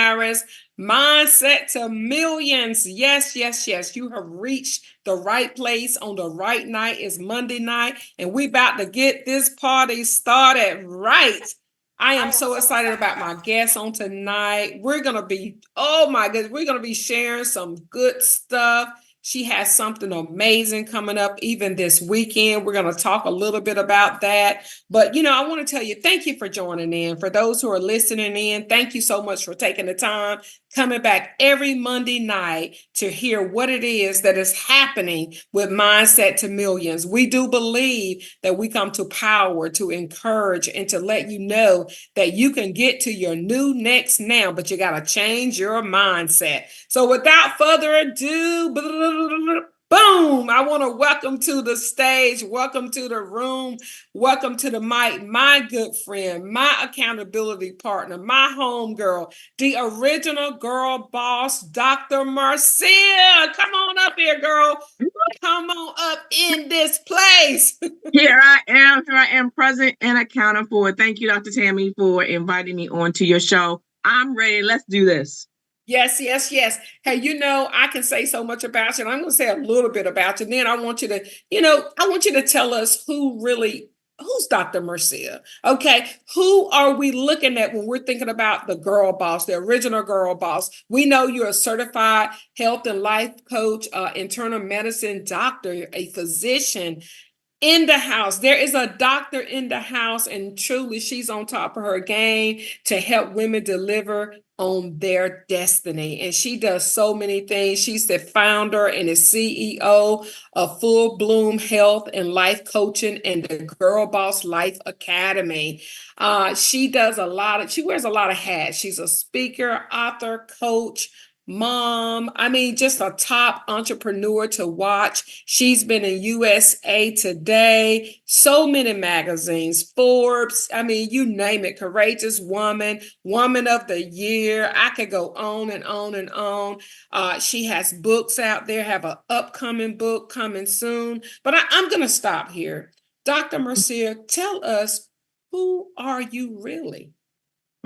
Harris. Mindset to Millions. Yes, yes, yes. You have reached the right place on the right night. It's Monday night, and we about to get this party started right. I am so excited about my guest on tonight. We're going to be, oh my goodness, we're going to be sharing some good stuff. She has something amazing coming up even this weekend. We're going to talk a little bit about that. But, I want to tell you, thank you for joining in. For those who are listening in, thank you so much for taking the time, coming back every Monday night to hear what it is that is happening with Mindset to Millions. We do believe that we come to power, to encourage, and to let you know that you can get to your new next now, but you got to change your mindset. So without further ado, boom, I want to welcome to the stage, welcome to the room, welcome to the mic, my good friend, my accountability partner, my homegirl, the original girl boss, Dr. Marcea. Come on up here, girl. Come on up in this place. Here I am present and accounted for. Thank you, Dr. Tammie, for inviting me onto your show. I'm ready. Let's do this. Yes, yes, yes. Hey, I can say so much about you, and I'm going to say a little bit about you. And then I want you to, I want you to tell us who's Dr. Marcea? Okay. Who are we looking at when we're thinking about the girl boss, the original girl boss? We know you're a certified health and life coach, internal medicine doctor, a physician in the house. There is a doctor in the house, and truly she's on top of her game to help women deliver on their destiny. And she does so many things. She's the founder and the CEO of Full Bloom Health and Life Coaching and the Girl Boss Life Academy. She wears a lot of hats. She's a speaker, author, coach, mom. I mean, just a top entrepreneur to watch. She's been in USA Today, so many magazines, Forbes. I mean, you name it. Courageous Woman, Woman of the Year. I could go on and on and on. She has books out there, have an upcoming book coming soon. But I'm going to stop here. Dr. Marcea, tell us, who are you really?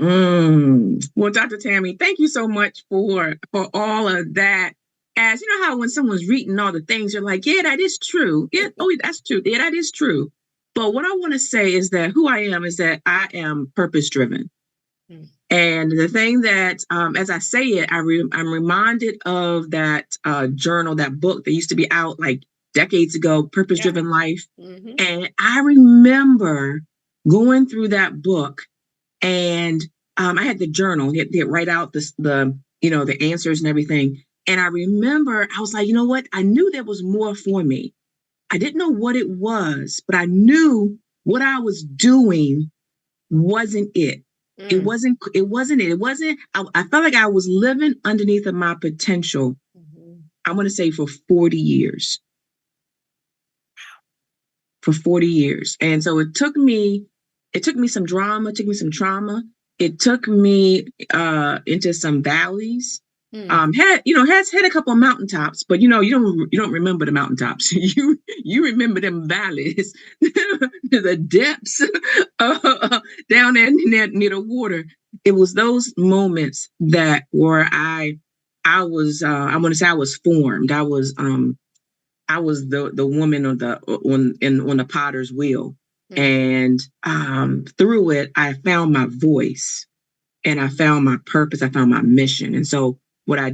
Well, Dr. Tammie, thank you so much for all of that. As you know how when someone's reading all the things, you're like, yeah, that is true. Yeah, oh, that's true. Yeah, that is true. But what I want to say is that who I am is that I am purpose driven. And the thing that, as I say it, I'm reminded of that journal, that book that used to be out like decades ago, Purpose Driven Life. And I remember going through that book. And I had the journal. They write out the answers and everything. And I remember I was like, you know what? I knew there was more for me. I didn't know what it was, but I knew what I was doing wasn't it. It wasn't it. I felt like I was living underneath of my potential. I'm going to say for 40 years. For 40 years. And so it took me some drama, took me some trauma. It took me into some valleys. Had a couple of mountaintops, but you don't remember the mountaintops. You remember them valleys, the depths down there near the water. It was those moments that where I was I'm gonna say I was formed. I was the woman on the potter's wheel. And through it, I found my voice and I found my purpose. I found my mission. And so what I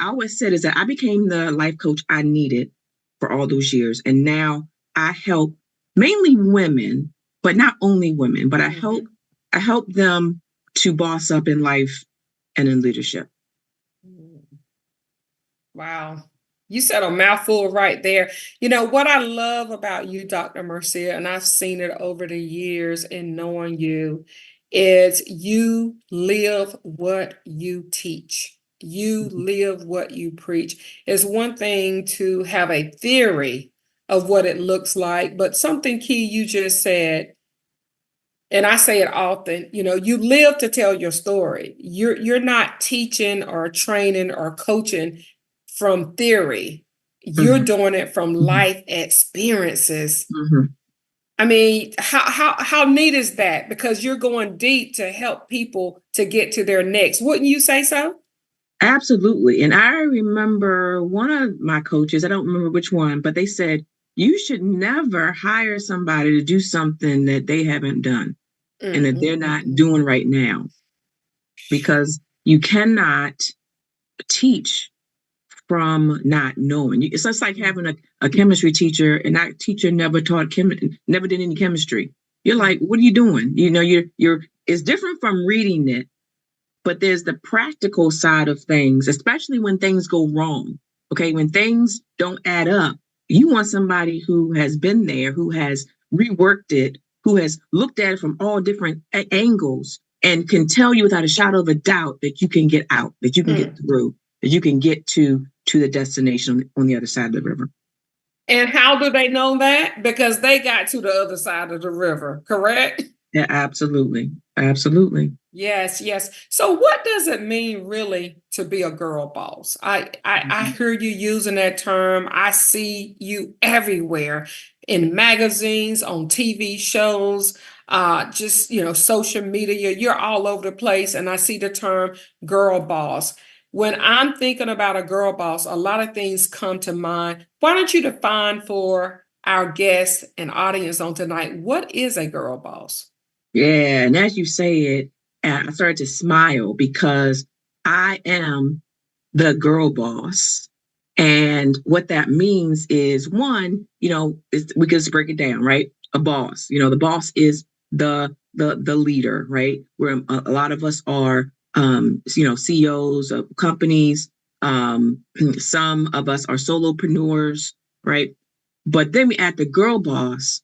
always said is that I became the life coach I needed for all those years. And now I help mainly women, but not only women, but I help them to boss up in life and in leadership. Wow. You said a mouthful right there. What I love about you, Dr. Marcea, and I've seen it over the years in knowing you, is you live what you teach. You live what you preach. It's one thing to have a theory of what it looks like, but something key you just said, and I say it often, you live to tell your story. You're not teaching or training or coaching from theory. You're doing it from life experiences. I mean, how neat is that? Because you're going deep to help people to get to their next. Wouldn't you say so? Absolutely. And I remember one of my coaches, I don't remember which one, but they said, you should never hire somebody to do something that they haven't done and that they're not doing right now, because you cannot teach from not knowing. It's just like having a chemistry teacher and that teacher never never did any chemistry. You're like, what are you doing? You know, it's different from reading it, but there's the practical side of things, especially when things go wrong. Okay, when things don't add up, you want somebody who has been there, who has reworked it, who has looked at it from all different angles and can tell you without a shadow of a doubt that you can get out, that you can get through, that you can get to the destination on the other side of the river. And how do they know that? Because they got to the other side of the river, correct? Yeah, absolutely. Absolutely. Yes, yes. So what does it mean really to be a girl boss? I hear you using that term. I see you everywhere in magazines, on TV shows, just social media. You're all over the place, and I see the term girl boss. When I'm thinking about a girl boss, a lot of things come to mind. Why don't you define for our guests and audience on tonight, what is a girl boss? Yeah, and as you say it, I started to smile because I am the girl boss. And what that means is one, we can just break it down, right? A boss, the boss is the leader, right? Where a lot of us are, CEOs of companies. Some of us are solopreneurs, right? But then we add the girl boss,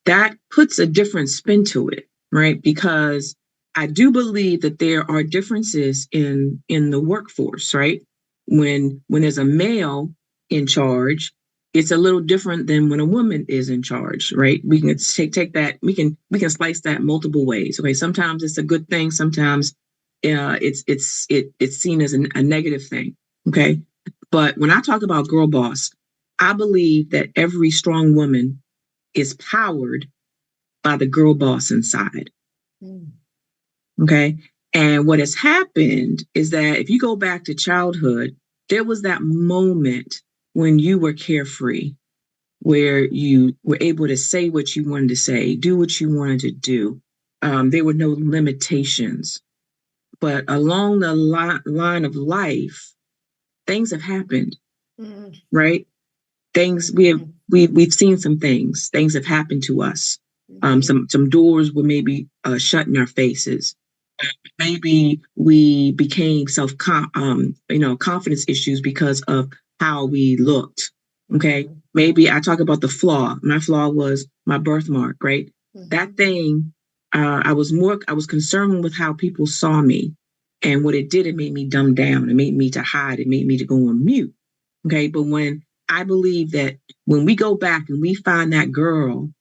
that puts a different spin to it, right? Because I do believe that there are differences in the workforce, right? When there's a male in charge, it's a little different than when a woman is in charge, right? We can take that, we can slice that multiple ways. Okay, sometimes it's a good thing, sometimes it's seen as a negative thing. Okay, but when I talk about girl boss, I believe that every strong woman is powered by the girl boss inside. Okay. And what has happened is that if you go back to childhood, there was that moment when you were carefree, where you were able to say what you wanted to say, do what you wanted to do. There were no limitations. But along the line of life, things have happened, right? Things we've seen some things. Things have happened to us. Some doors were maybe shut in our faces. Maybe we became confidence issues because of how we looked. Okay. Maybe I talk about the flaw. My flaw was my birthmark, right? That thing, I was concerned with how people saw me. And what it did, it made me dumb down. It made me to hide. It made me to go on mute. Okay. But when I believe that when we go back and we find that girl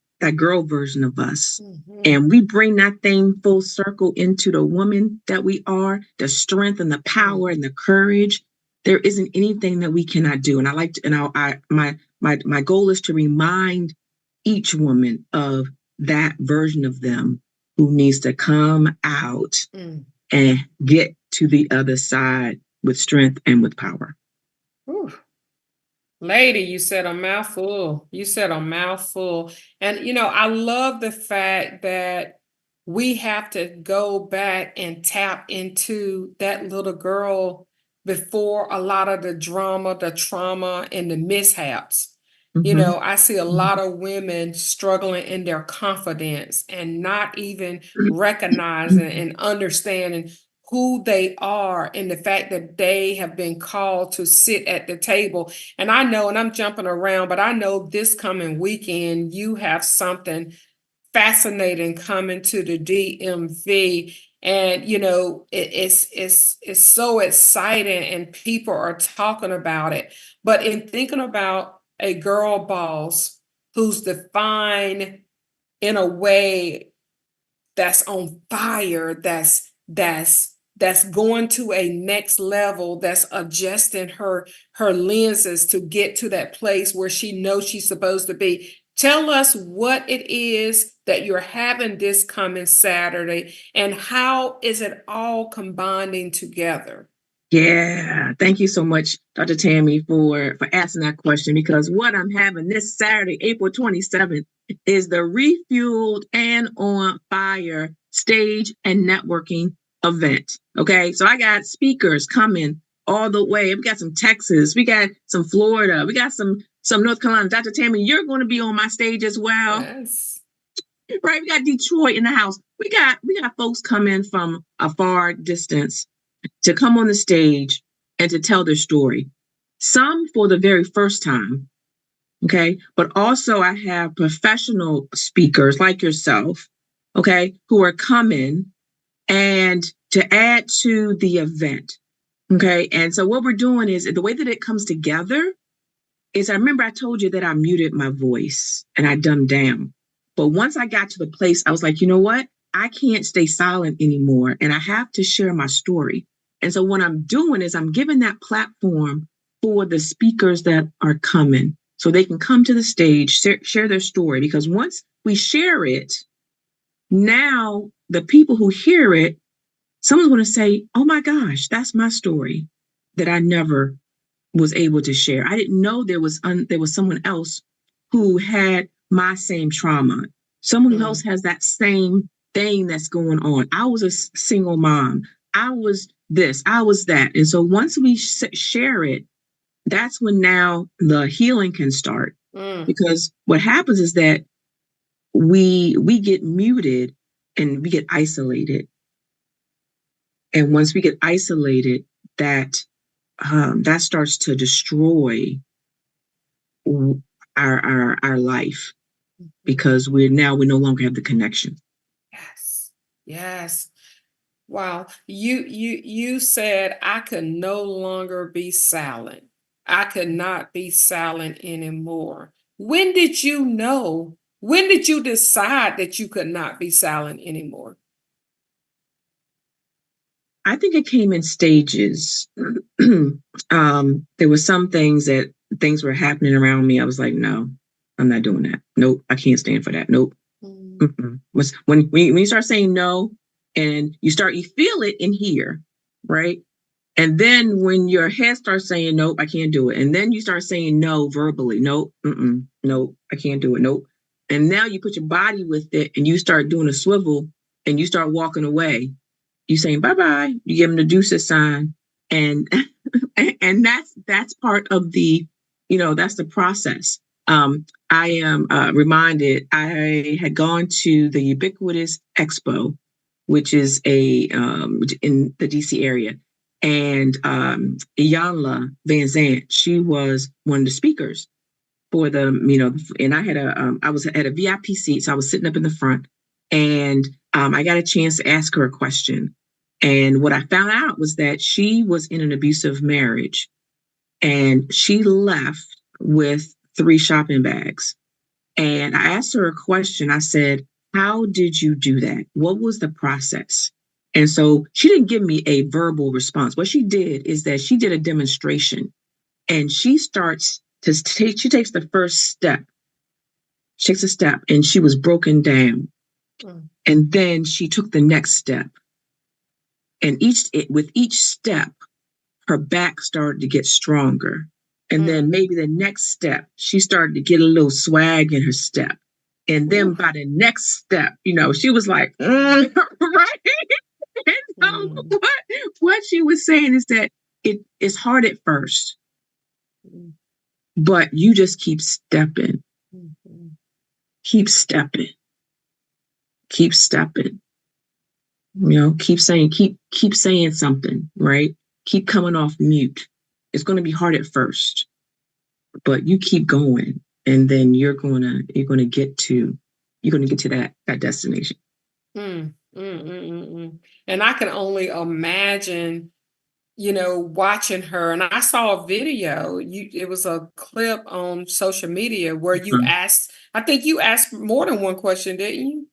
version of us, and we bring that thing full circle into the woman that we are, the strength and the power and the courage, there isn't anything that we cannot do. And I like to, and my goal is to remind each woman of that version of them who needs to come out and get to the other side with strength and with power. Ooh. Lady, you said a mouthful. You said a mouthful. And, I love the fact that we have to go back and tap into that little girl before a lot of the drama, the trauma, and the mishaps. I see a lot of women struggling in their confidence and not even recognizing and understanding who they are and the fact that they have been called to sit at the table. And I know, and I'm jumping around, but I know this coming weekend, you have something fascinating coming to the DMV. And, it's so exciting and people are talking about it. But in thinking about a girl boss who's defined in a way that's on fire, that's going to a next level, that's adjusting her lenses to get to that place where she knows she's supposed to be. Tell us what it is that you're having this coming Saturday and how is it all combining together? Yeah, thank you so much, Dr. Tammie, for asking that question, because what I'm having this Saturday, April 27th, is the Refueled and On Fire stage and networking event. Okay, so I got speakers coming all the way. We got some Texas, we got some Florida, we got some North Carolina. Dr. Tammie, you're going to be on my stage as well. Yes. Right, we got Detroit in the house. We got folks coming from a far distance to come on the stage and to tell their story. Some for the very first time, okay? But also I have professional speakers like yourself, okay, who are coming and to add to the event, okay? And so what we're doing is, the way that it comes together is, I remember I told you that I muted my voice and I dumbed down. But once I got to the place, I was like, you know what? I can't stay silent anymore, and I have to share my story. And so what I'm doing is I'm giving that platform for the speakers that are coming so they can come to the stage, share their story. Because once we share it, now the people who hear it, someone's going to say, oh my gosh, that's my story that I never was able to share. I didn't know there was someone else who had my same trauma. Someone who else has that same thing that's going on. I was a single mom. I was this, I was that. And so once we share it, that's when now the healing can start. Because what happens is that we get muted and we get isolated. And once we get isolated, that starts to destroy our life, because we no longer have the connection. Yes. Wow. You said I could no longer be silent. I could not be silent anymore. When did you know? When did you decide that you could not be silent anymore? I think it came in stages. There were some things were happening around me. I was like, no, I'm not doing that. Nope, I can't stand for that. Nope. When you start saying no, and you feel it in here, right? And then when your head starts saying, nope, I can't do it. And then you start saying no verbally. Nope, nope, I can't do it. Nope. And now you put your body with it and you start doing a swivel and you start walking away. You saying bye-bye, you give them the deuces sign. And and that's part of the, that's the process. I am reminded, I had gone to the Ubiquitous Expo, which is in the DC area. And Iyanla Van Zant, she was one of the speakers for the, and I had I was at a VIP seat, so I was sitting up in the front, and I got a chance to ask her a question. And what I found out was that she was in an abusive marriage, and she left with 3 shopping bags. And I asked her a question. I said, how did you do that? What was the process? And so she didn't give me a verbal response. What she did is that she did a demonstration, and she takes the first step. She takes a step, and she was broken down. And then she took the next step. And with each step, her back started to get stronger. And then maybe the next step, she started to get a little swag in her step. And then by the next step, she was like, right? And so what she was saying is that it's hard at first, but you just keep stepping, keep stepping, keep stepping. Keep saying something, right? Keep coming off mute. It's going to be hard at first, but you keep going, and then you're going to get to that destination. And I can only imagine, watching her. And I saw a video. It was a clip on social media where you asked. I think you asked more than one question, didn't you?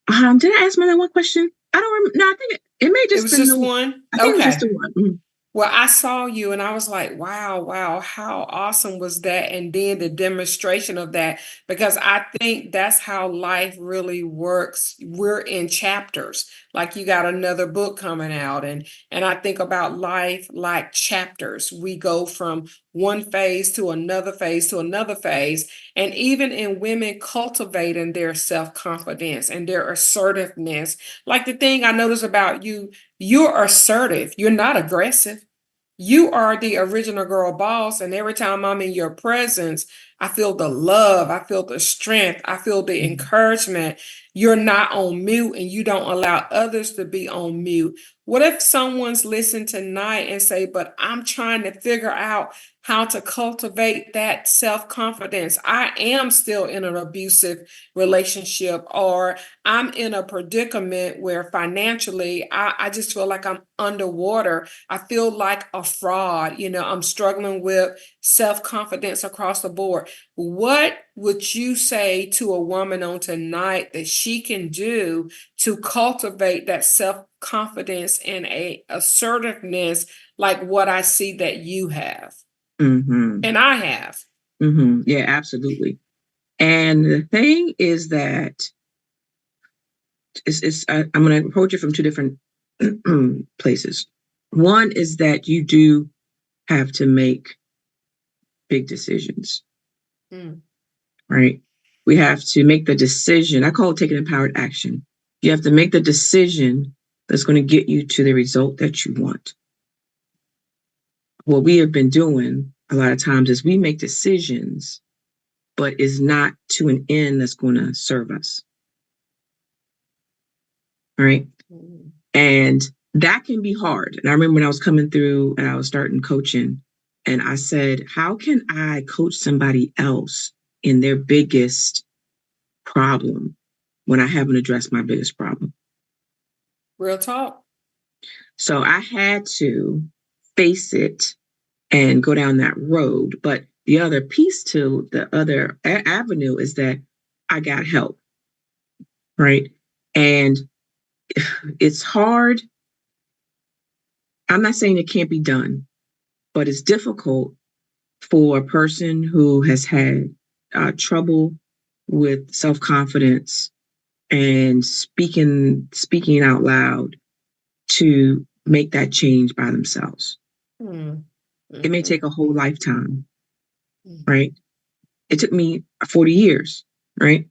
Did I ask more than one question? I don't remember. No, I think it may just It was just one. I think it was just the one. Well, I saw you and I was like, wow, wow, how awesome was that? And then the demonstration of that, because I think that's how life really works. We're in chapters, like you got another book coming out. And I think about life like chapters. We go from one phase to another phase to another phase. And even in women cultivating their self-confidence and their assertiveness, like the thing I notice about you, you're assertive. You're not aggressive. You are the original girl boss. And every time I'm in your presence, I feel the love. I feel the strength. I feel the encouragement. You're not on mute and you don't allow others to be on mute. What if someone's listening tonight and say, but I'm trying to figure out how to cultivate that self-confidence. I am still in an abusive relationship, or I'm in a predicament where financially I just feel like I'm underwater. I feel like a fraud. I'm struggling with self-confidence across the board. What would you say to a woman on tonight that she can do to cultivate that self-confidence and a assertiveness like what I see that you have and I have? Yeah, absolutely. And the thing is that I'm going to approach it from two different places. One is that you do have to make big decisions, right? We have to make the decision. I call it taking empowered action. You have to make the decision that's going to get you to the result that you want. What we have been doing a lot of times is we make decisions, but is not to an end that's going to serve us. Right. And that can be hard. And I remember when I was coming through and I was starting coaching, and I said, how can I coach somebody else in their biggest problem when I haven't addressed my biggest problem? Real talk. So I had to face it and go down that road. But the other piece to the other avenue is that I got help. Right. And it's hard. I'm not saying it can't be done, but it's difficult for a person who has had trouble with self-confidence and speaking out loud to make that change by themselves. It may take a whole lifetime, right? It took me 40 years, right?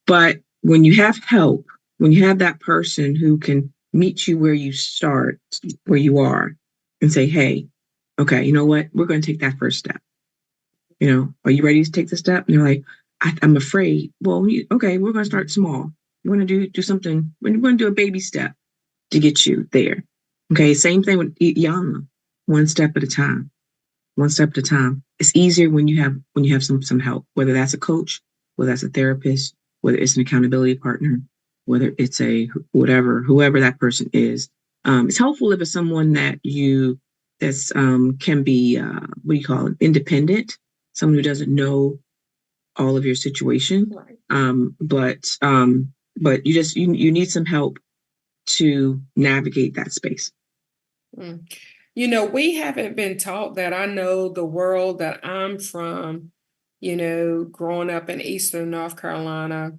But when you have help, when you have that person who can meet you where you start, where you are, and say, hey, okay, you know what? We're going to take that first step. Are you ready to take the step? And they're like, I'm afraid. Well, okay, we're going to start small. We're going to do something. We're going to do a baby step to get you there. Okay, same thing with Yana. One step at a time. One step at a time. It's easier when you have some help, whether that's a coach, whether that's a therapist, whether it's an accountability partner, whether it's whoever that person is. It's helpful if it's someone that's can be what do you call it, independent, someone who doesn't know all of your situation. Right. But you need some help to navigate that space. We haven't been taught that. I know the world that I'm from, growing up in Eastern North Carolina,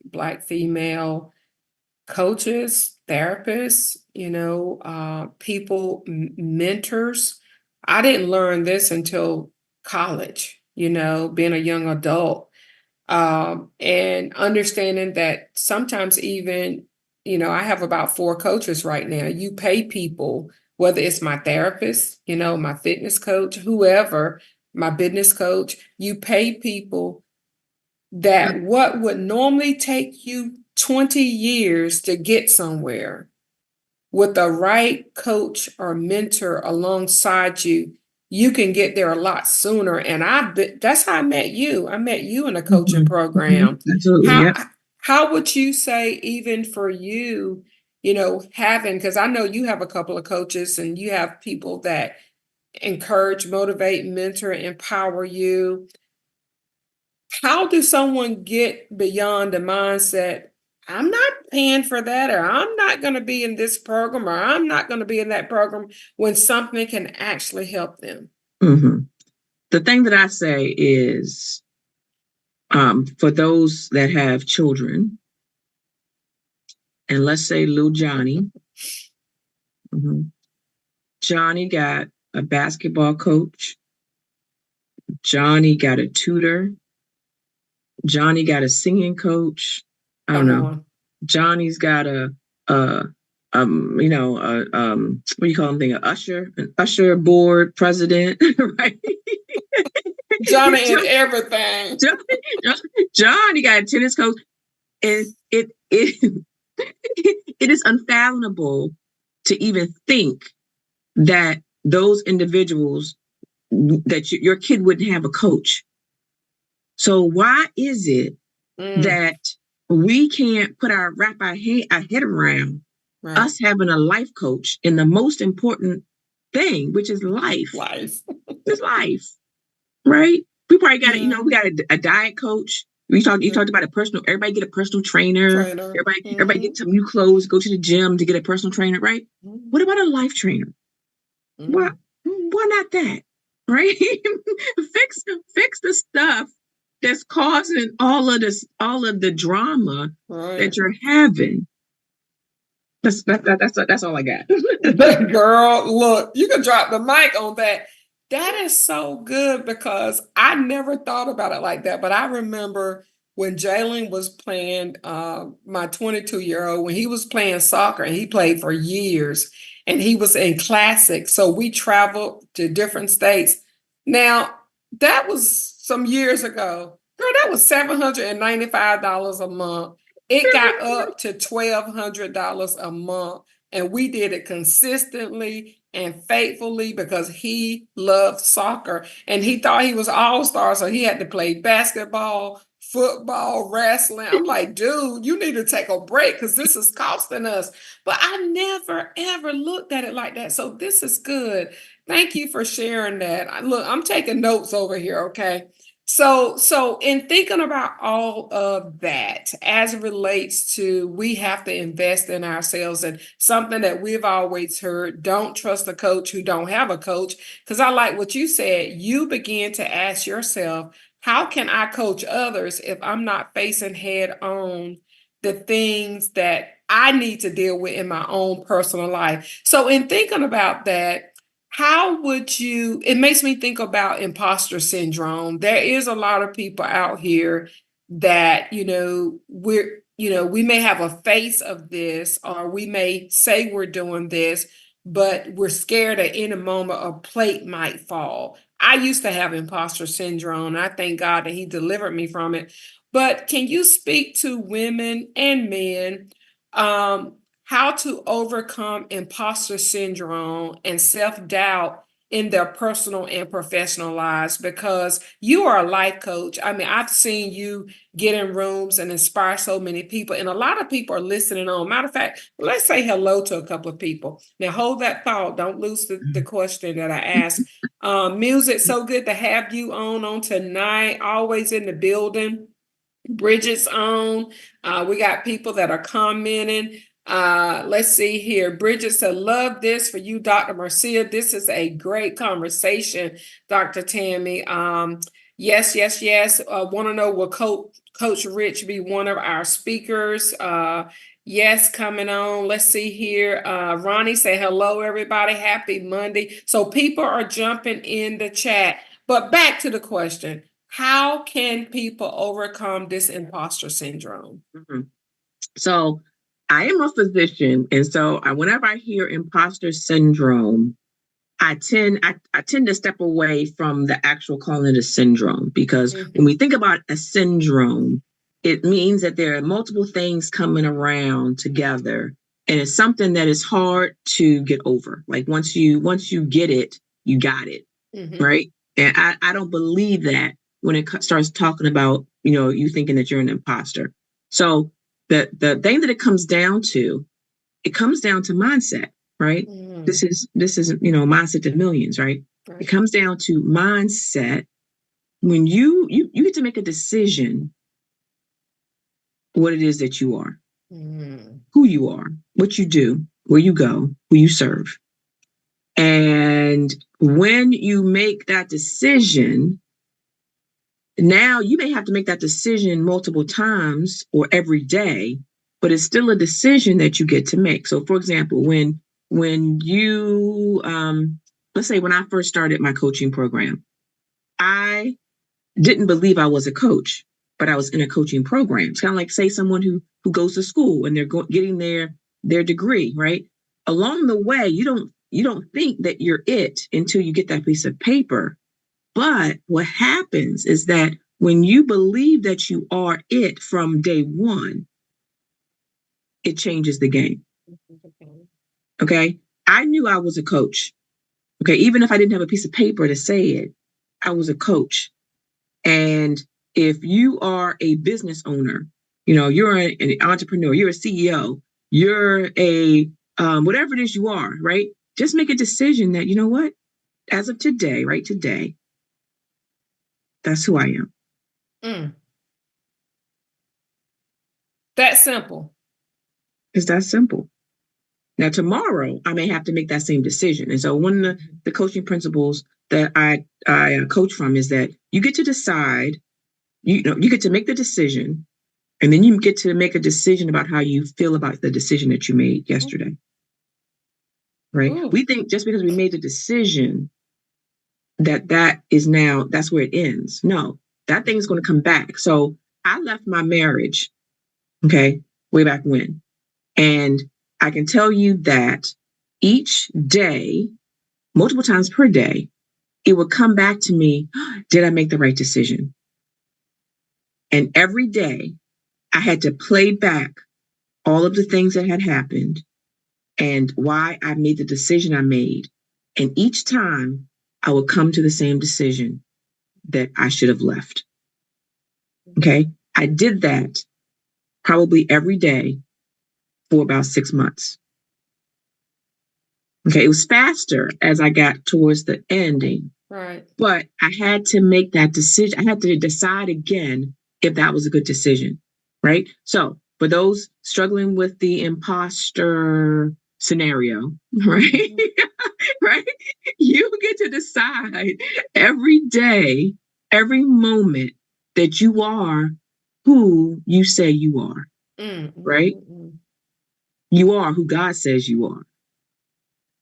Black female coaches, therapists, people, mentors. I didn't learn this until college, being a young adult. And understanding that sometimes even, I have about 4 coaches right now. You pay people, whether it's my therapist, my fitness coach, whoever, my business coach, you pay people that what would normally take you 20 years to get somewhere, with the right coach or mentor alongside you, you can get there a lot sooner. And that's how I met you. I met you in a coaching program. Absolutely. How would you say, even for you, having, because I know you have a couple of coaches and you have people that encourage, motivate, mentor, empower you. How does someone get beyond the mindset, I'm not paying for that, or I'm not going to be in this program, or I'm not going to be in that program when something can actually help them. Mm-hmm. The thing that I say is, for those that have children, and let's say little Johnny, Johnny got a basketball coach, Johnny got a tutor, Johnny got a singing coach. I don't know. Johnny's got what do you call them? An usher board president, right? Johnny and everything. Johnny got a tennis coach, and it is unfathomable to even think that those individuals, that your kid wouldn't have a coach. So why is it that we can't wrap our head around us having a life coach in the most important thing, which is life? It's life, right? We probably got we got a diet coach. You talked about everybody get a personal trainer. Everybody get some new clothes, go to the gym to get a personal trainer, right? What about a life trainer? Why not that? Right? fix the stuff that's causing all of the drama that you're having. That's all I got. Girl, look, you can drop the mic on that. That is so good, because I never thought about it like that. But I remember when Jalen was playing, my 22-year-old, when he was playing soccer, and he played for years, and he was in classics. So we traveled to different states. Now, that was some years ago. Girl, that was $795 a month. It got up to $1,200 a month, and we did it consistently and faithfully because he loved soccer, and he thought he was all-star, so he had to play basketball, football, wrestling. I'm like, dude, you need to take a break because this is costing us. But I never, ever looked at it like that. So this is good. Thank you for sharing that. Look, I'm taking notes over here, okay? So in thinking about all of that as it relates to, we have to invest in ourselves, and something that we've always heard, don't trust a coach who don't have a coach. Because I like what you said, you begin to ask yourself, how can I coach others if I'm not facing head on the things that I need to deal with in my own personal life? So in thinking about that, how would you, it makes me think about imposter syndrome. There is a lot of people out here that, we may have a face of this, or we may say we're doing this, but we're scared that in a moment a plate might fall. I used to have imposter syndrome, and I thank God that he delivered me from it. But can you speak to women and men, how to overcome imposter syndrome and self-doubt in their personal and professional lives? Because you are a life coach. I mean, I've seen you get in rooms and inspire so many people, and a lot of people are listening on. Matter of fact, let's say hello to a couple of people. Now, hold that thought. Don't lose the question that I asked. Music, so good to have you on tonight. Always in the building. Bridget's on. We got people that are commenting. Let's see here. Bridget said, love this for you, Dr. Marcea. This is a great conversation, Dr. Tammie. Yes. Want to know, will Coach Rich be one of our speakers? Yes, coming on. Let's see here. Ronnie say, hello, everybody. Happy Monday. So people are jumping in the chat. But back to the question. How can people overcome this imposter syndrome? So I am a physician, and so whenever I hear imposter syndrome, I tend to step away from the actual calling it a syndrome, because when we think about a syndrome, it means that there are multiple things coming around together, and it's something that is hard to get over. Like once you get it, you got it, right? And I don't believe that when it starts talking about, you thinking that you're an imposter. So the thing that it comes down to mindset, right? This is mindset to millions, right? It comes down to mindset. When you get to make a decision what it is that you are. who you are, what you do, where you go, who you serve. And when you make that decision, now you may have to make that decision multiple times or every day, but it's still a decision that you get to make. So, for example, when you let's say when I first started my coaching program, I didn't believe I was a coach, but I was in a coaching program. It's kind of like, say, someone who goes to school and they're getting their degree, right? Along the way, you don't think that you're it until you get that piece of paper. But what happens is that when you believe that you are it from day one, it changes the game. Okay. I knew I was a coach. Okay. Even if I didn't have a piece of paper to say it, I was a coach. And if you are a business owner, you're an entrepreneur, you're a CEO, you're a whatever it is you are, right? Just make a decision that, you know what, as of today, right today, that's who I am. That simple. It's that simple. Now, tomorrow, I may have to make that same decision. And so one of the coaching principles that I coach from is that you get to decide, you get to make the decision, and then you get to make a decision about how you feel about the decision that you made yesterday. Right? Ooh. We think just because we made the decision that is now, that's where it ends. No, that thing is going to come back. So I left my marriage, okay, way back when. And I can tell you that each day, multiple times per day, it would come back to me, did I make the right decision? And every day I had to play back all of the things that had happened and why I made the decision I made. And each time I would come to the same decision that I should have left. Okay. I did that probably every day for about 6 months. Okay. It was faster as I got towards the ending. Right. But I had to make that decision. I had to decide again if that was a good decision. Right. So for those struggling with the imposter scenario, right? Right? You get to decide every day, every moment that you are who you say you are. Right? You are who God says you are.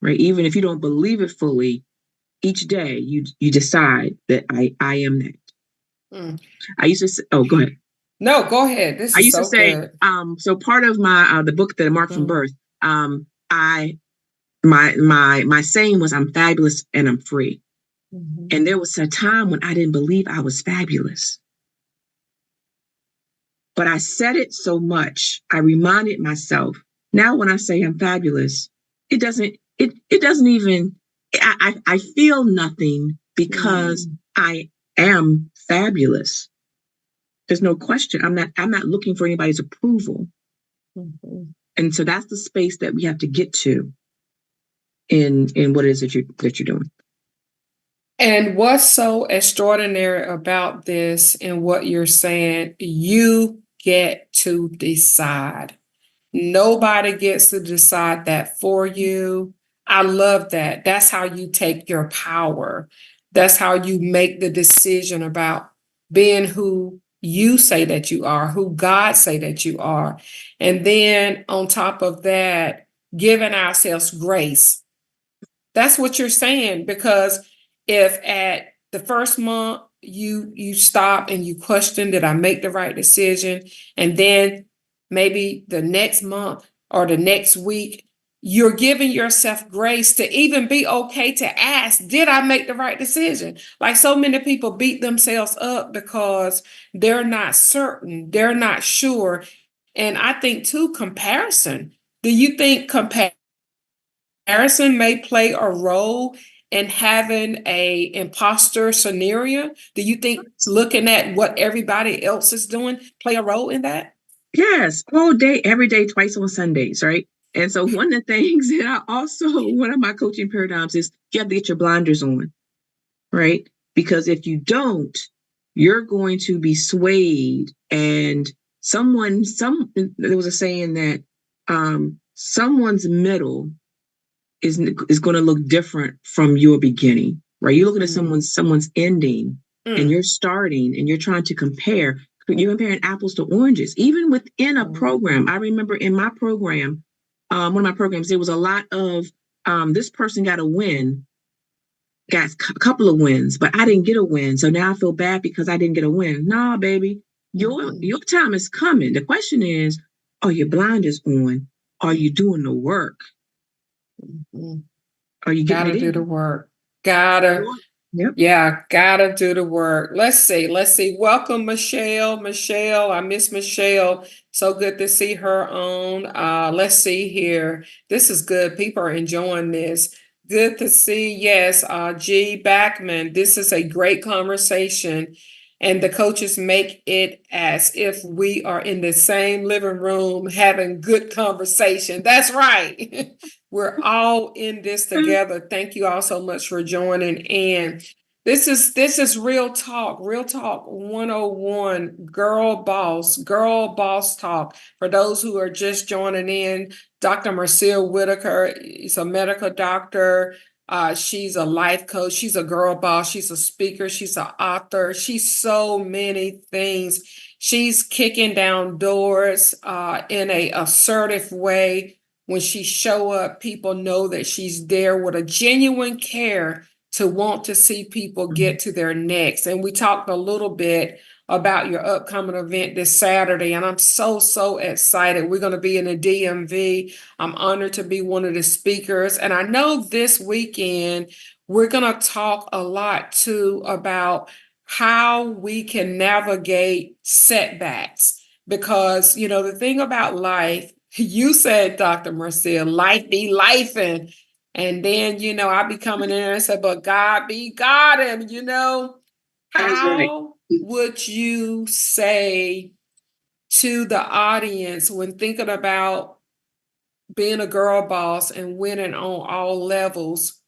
Right? Even if you don't believe it fully, each day you decide that I am that. I used to say, oh, go ahead. No, go ahead. This is so good. So part of my the book that I marked from birth, my saying was, I'm fabulous and I'm free. And there was a time when I didn't believe I was fabulous. But I said it so much, I reminded myself, now when I say I'm fabulous, it doesn't even, I feel nothing because I am fabulous. There's no question. I'm not looking for anybody's approval. And so that's the space that we have to get to in what it is that you're doing. And what's so extraordinary about this and what you're saying, you get to decide. Nobody gets to decide that for you. I love that. That's how you take your power. That's how you make the decision about being who you say that you are, who God say that you are. And then on top of that, giving ourselves grace. That's what you're saying, because if at the first month you stop and you question, did I make the right decision? And then maybe the next month or the next week, you're giving yourself grace to even be okay to ask, did I make the right decision? Like so many people beat themselves up because they're not certain, they're not sure. And I think too, comparison. Do you think comparison may play a role in having a imposter scenario? Do you think looking at what everybody else is doing play a role in that? Yes, all day, every day, twice on Sundays, right? And so one of the things that one of my coaching paradigms is you have to get your blinders on, right? Because if you don't, you're going to be swayed and there was a saying that someone's middle is going to look different from your beginning, right? You're looking at someone's ending, and you're starting, and you're trying to compare. You're comparing apples to oranges, even within a program. I remember in my program, one of my programs, there was a lot of this person got a couple of wins, but I didn't get a win. So now I feel bad because I didn't get a win. Nah, baby, your time is coming. The question is, are your blinders on? Are you doing the work? Are you getting Gotta it do in? the work. Gotta. Yep. Yeah, gotta do the work. Let's see. Welcome, Michelle. I miss Michelle. So good to see her on. Let's see here. This is good. People are enjoying this. Good to see. Yes, G Backman. This is a great conversation. And the coaches make it as if we are in the same living room having good conversation. That's right. We're all in this together. Thank you all so much for joining. And this is real talk 101, girl boss talk. For those who are just joining in, Dr. Marcea Whitaker is a medical doctor. She's a life coach. She's a girl boss. She's a speaker. She's an author. She's so many things. She's kicking down doors in a assertive way. When she show up, people know that she's there with a genuine care to want to see people get to their next. And we talked a little bit about your upcoming event this Saturday, and I'm so excited. We're going to be in the DMV. I'm honored to be one of the speakers. And I know this weekend, we're going to talk a lot too about how we can navigate setbacks. Because, the thing about life, you said, Dr. Marcea, life be lifing. And then, I be coming in and say, but God be God. And, That's right. how would you say to the audience when thinking about being a girl boss and winning on all levels?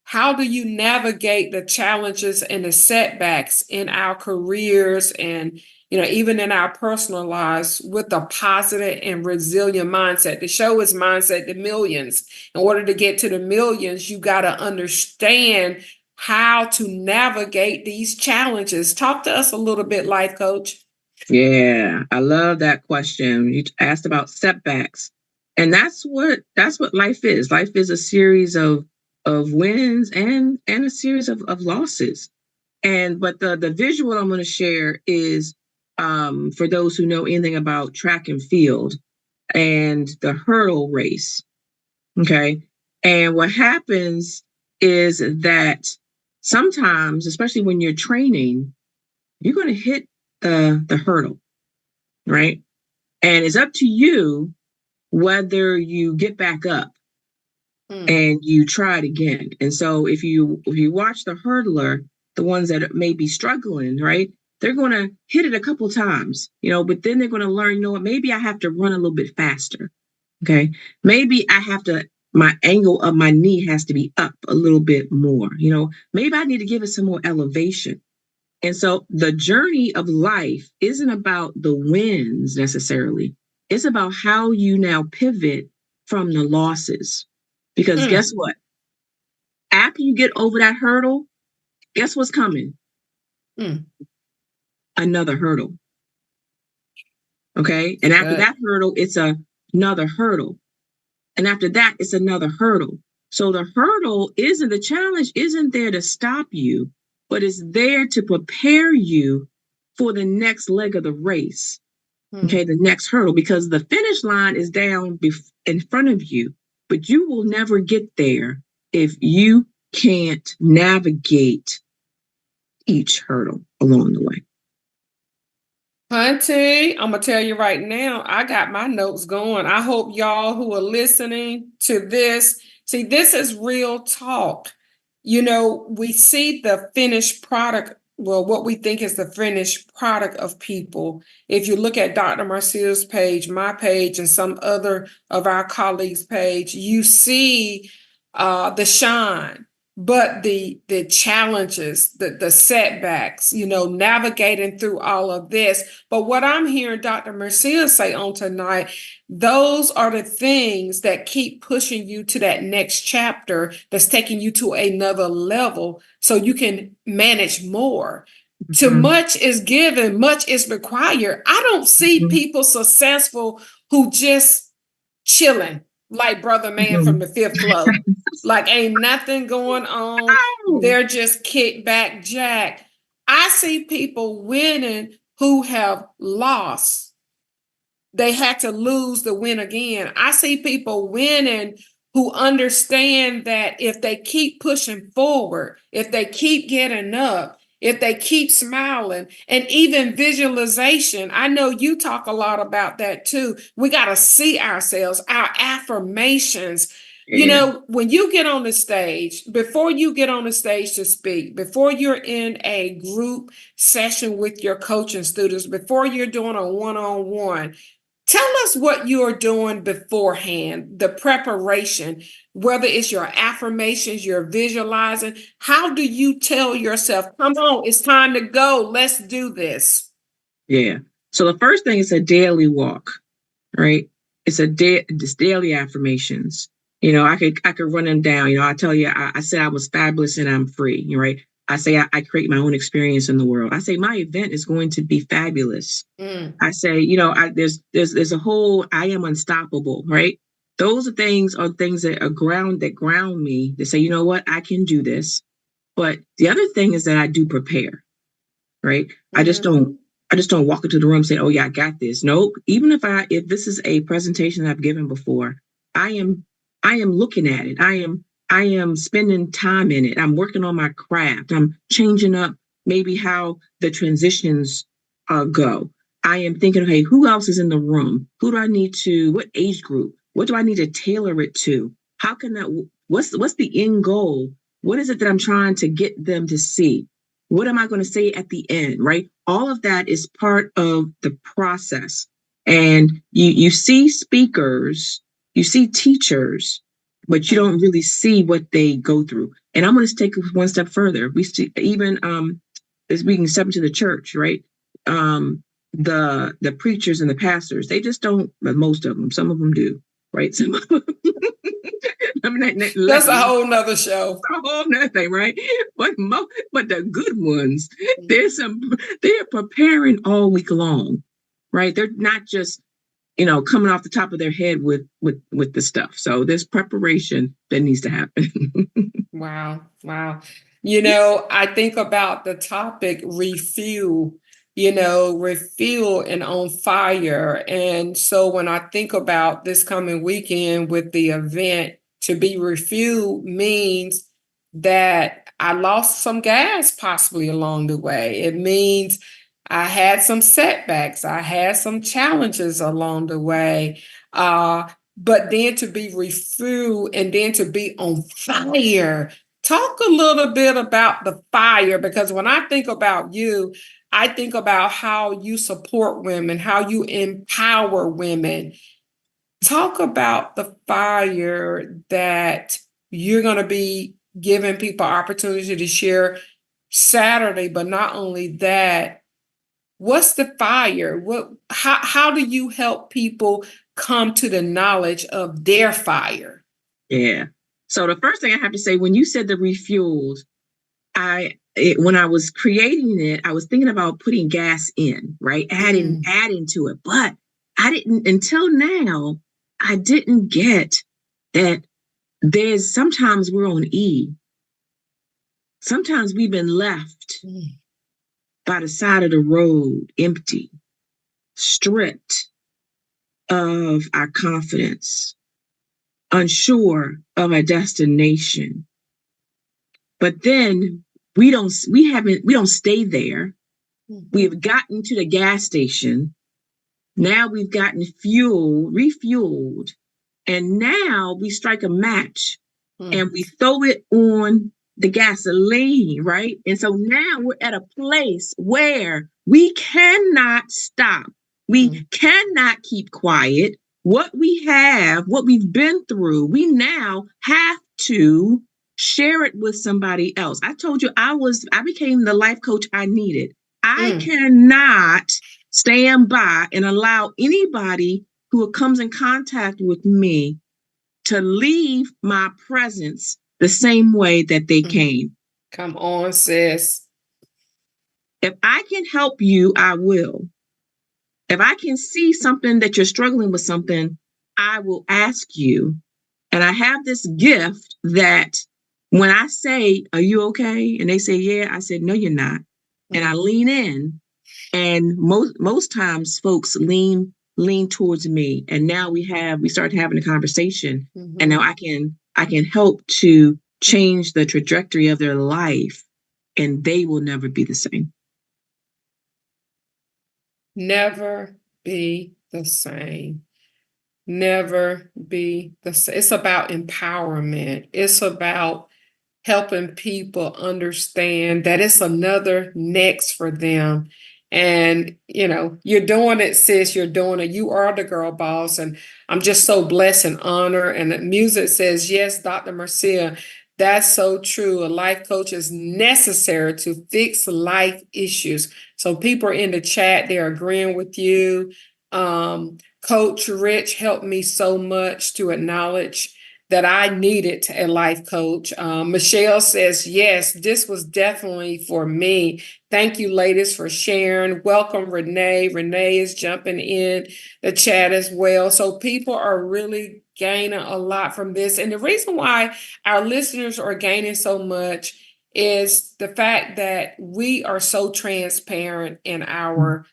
How do you navigate the challenges and the setbacks in our careers and, even in our personal lives with a positive and resilient mindset? The show is Mindset to Millions. In order to get to the millions, you got to understand how to navigate these challenges. Talk to us a little bit, life coach. Yeah, I love that question. You asked about setbacks. And that's what life is. Life is a series of wins and a series of losses. But the visual I'm going to share is for those who know anything about track and field and the hurdle race. Okay. And what happens is that sometimes, especially when you're training, you're going to hit the hurdle, right? And it's up to you whether you get back up and you try it again. And so if you watch the hurdler, the ones that may be struggling, right? They're going to hit it a couple times, but then they're going to learn, what, maybe I have to run a little bit faster. Okay. Maybe my angle of my knee has to be up a little bit more, maybe I need to give it some more elevation. And so the journey of life isn't about the wins necessarily. It's about how you now pivot from the losses. Because guess what? After you get over that hurdle, guess what's coming? Another hurdle. Okay. And after that hurdle, it's another hurdle. And after that, it's another hurdle. So the challenge isn't there to stop you, but it's there to prepare you for the next leg of the race. Okay, the next hurdle, because the finish line is down in front of you, but you will never get there if you can't navigate each hurdle along the way. Hunty, I'm going to tell you right now, I got my notes going. I hope y'all who are listening to this, see, this is real talk. We see the finished product, well, what we think is the finished product of people. If you look at Dr. Marcea's page, my page, and some other of our colleagues' page, you see the shine. but the challenges, the setbacks, navigating through all of this. But what I'm hearing Dr. Marcea say on tonight, those are the things that keep pushing you to that next chapter, that's taking you to another level so you can manage more. Too much is given, much is required. I don't see people successful who just chilling like Brother Man from the Fifth Flow. Like ain't nothing going on. They're just kick back jack. I see people winning who have lost. They had to lose to win again. I see people winning who understand that if they keep pushing forward, if they keep getting up, if they keep smiling, and even visualization. I know you talk a lot about that too. We got to see ourselves, our affirmations. When you get on the stage, before you get on the stage to speak, before you're in a group session with your coaching students, before you're doing a one-on-one, tell us what you're doing beforehand, the preparation, whether it's your affirmations, you're visualizing. How do you tell yourself, come on, it's time to go. Let's do this? Yeah. So the first thing is a daily walk, right? It's daily affirmations. I could run them down. I tell you, I said I was fabulous and I'm free, right? I say I create my own experience in the world. I say my event is going to be fabulous. I say, there's a whole, I am unstoppable, right? Those are things that ground me to say, you know what, I can do this. But the other thing is that I do prepare, right? I just don't walk into the room and say, oh yeah, I got this. Nope. Even if this is a presentation that I've given before, I am looking at it. I am spending time in it. I'm working on my craft. I'm changing up maybe how the transitions go. I am thinking, okay, who else is in the room? Who do I need to, what age group? What do I need to tailor it to? How can that, what's the end goal? What is it that I'm trying to get them to see? What am I going to say at the end, right? All of that is part of the process. And you see speakers, you see teachers, but you don't really see what they go through. And I'm going to take it one step further. We see even as we can step into the church, right? The preachers and the pastors, they just don't, but most of them, some of them do, right? Some of them, that's a whole nother show. A whole nother thing, right? But the good ones, they're preparing all week long, right? They're not just coming off the top of their head with the stuff. So there's preparation that needs to happen. Wow. I think about the topic refuel, refuel and on fire. And so when I think about this coming weekend with the event, to be refueled means that I lost some gas possibly along the way. It means I had some setbacks. I had some challenges along the way. But then to be refueled and then to be on fire. Talk a little bit about the fire, because when I think about you, I think about how you support women, how you empower women. Talk about the fire that you're going to be giving people opportunity to share Saturday, but not only that, what's the fire? How do you help people come to the knowledge of their fire? Yeah. So the first thing I have to say, when you said the refueled, when I was creating it, I was thinking about putting gas in, right? Adding to it. But until now, I didn't get that sometimes we're on E. Sometimes we've been left by the side of the road, empty, stripped of our confidence, unsure of our destination. But then we don't stay there. We have gotten to the gas station. Now we've gotten refueled, and now we strike a match and we throw it on the gasoline, right? And so now we're at a place where we cannot stop. We cannot keep quiet. What we have, what we've been through, we now have to share it with somebody else. I told you I became the life coach I needed. I cannot stand by and allow anybody who comes in contact with me to leave my presence the same way that they came. Come on, sis. If I can help you, I will. If I can see something that you're struggling with something, I will ask you. And I have this gift that when I say, "Are you okay?" and they say, "Yeah," I said, "No, you're not." And I lean in, and most times folks lean towards me. And now we start having a conversation, and now I can help to change the trajectory of their life, and they will never be the same. Never be the same. Never be the same. It's about empowerment. It's about helping people understand that it's another next for them. And, you're doing it, sis. You're doing it. You are the girl boss. And I'm just so blessed and honored. And the music says, yes, Dr. Marcea, that's so true. A life coach is necessary to fix life issues. So people are in the chat, they're agreeing with you. Coach Rich helped me so much to acknowledge that I needed a life coach. Michelle says, yes, this was definitely for me. Thank you, ladies, for sharing. Welcome, Renee. Renee is jumping in the chat as well. So people are really gaining a lot from this. And the reason why our listeners are gaining so much is the fact that we are so transparent in our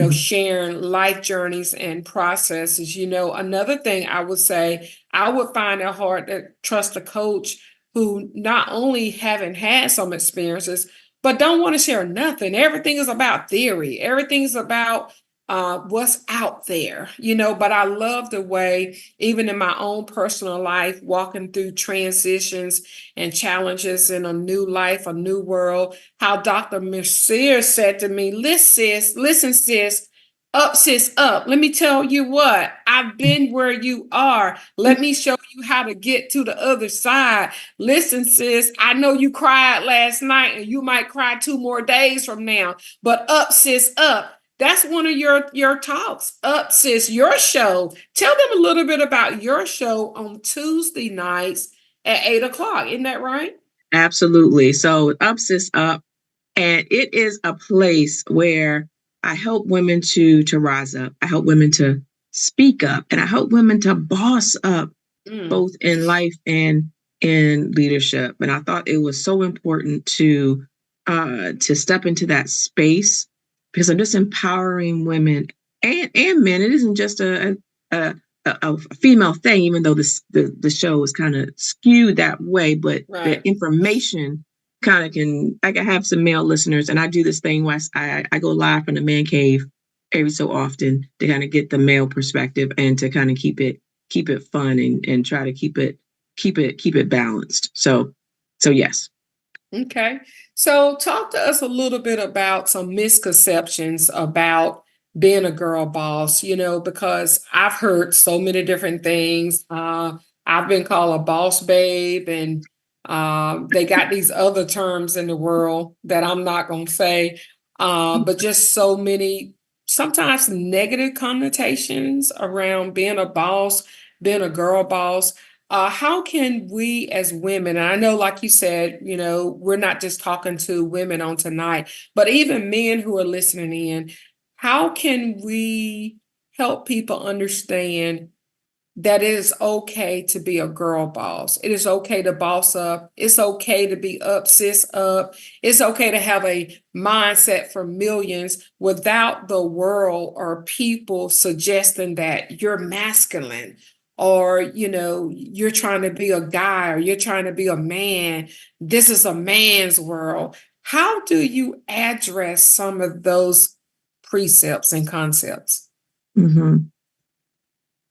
sharing life journeys and processes. Another thing I would say, I would find it hard to trust a coach who not only haven't had some experiences, but don't want to share nothing. Everything is about theory. Everything is about what's out there, but I love the way, even in my own personal life, walking through transitions and challenges in a new life, a new world, how Dr. Mercier said to me, listen, sis, up, sis, up. Let me tell you what, I've been where you are. Let me show you how to get to the other side. Listen, sis, I know you cried last night and you might cry 2 more days from now, but up, sis, up. That's one of your talks. Up, sis, your show. Tell them a little bit about your show on Tuesday nights at 8:00. Isn't that right? Absolutely. So Up Sis Up, and it is a place where I help women to rise up. I help women to speak up, and I help women to boss up, both in life and in leadership. And I thought it was so important to step into that space because I'm just empowering women and men. It isn't just a female thing, even though the show is kind of skewed that way, but the information kind of I can have some male listeners, and I do this thing where I go live from the man cave every so often to kind of get the male perspective and to kind of keep it fun and try to keep it balanced. So yes. Okay. So talk to us a little bit about some misconceptions about being a girl boss, because I've heard so many different things. I've been called a boss babe, and they got these other terms in the world that I'm not going to say, but just so many, sometimes negative connotations around being a boss, being a girl boss. How can we as women, and I know, like you said, we're not just talking to women on tonight, but even men who are listening in, how can we help people understand that it is okay to be a girl boss? It is okay to boss up. It's okay to be up, sis, up. It's okay to have a mindset for millions without the world or people suggesting that you're masculine, or you're trying to be a guy, or you're trying to be a man. This is a man's world. How do you address some of those precepts and concepts? Mm-hmm.